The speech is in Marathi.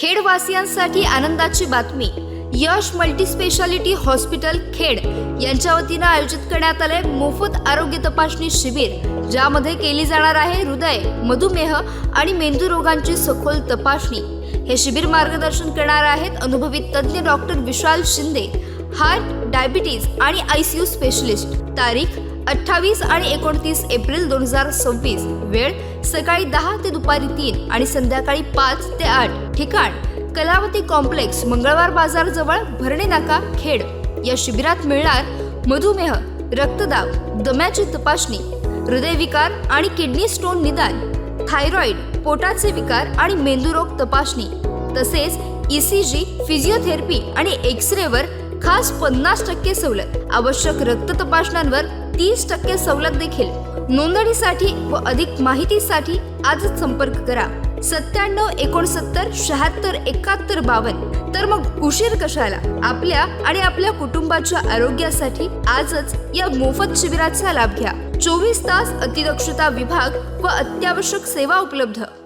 खेडवासियांसाठी आनंदाची बातमी। यश मल्टीस्पेशालिटी हॉस्पिटल खेड यांच्या वतीने आयोजित करण्यात आले मोफत आरोग्य तपासणी शिबिर, ज्यामध्ये केली जाणार आहे हृदय, मधुमेह आणि मेंदू रोगांची सखोल तपासणी। हे शिबिर मार्गदर्शन करणार आहेत अनुभवी तज्ञ डॉक्टर विशाल शिंदे, हार्ट, डायबिटीज आणि ICU स्पेशलिस्ट। तारीख 28 आणि 29 एप्रिल 2026। वेळ सकाळी 10 ते दुपारी 3 आणि संध्याकाळी 5 ते 8। ठिकाण कलावती कॉम्प्लेक्स, मंगळवार बाजार जवळ, भरणे नाका, खेड। या शिबिरात मिळणार मधुमेह, रक्तदाब, दम्याची तपासणी, हृदयविकार आणि किडनी स्टोन निदान, थायरॉइड, पोटाचे विकार आणि मेंदूरोग तपासणी, तसेच ECG, फिजिओथेरपी आणि एक्स-रेवर खास 50% सवलत। आवश्यक रक्त तपासण्यांवर 30% सवलत देखील। नोंदणीसाठी व अधिक माहितीसाठी आजच संपर्क करा 97 69 76 71 52। तर मग उशीर कशाला? आपल्या आणि आपल्या कुटुंबाच्या आरोग्यासाठी आजच या मोफत शिबिराचा लाभ घ्या। 24 तास अतिदक्षता विभाग व अत्यावश्यक सेवा उपलब्ध।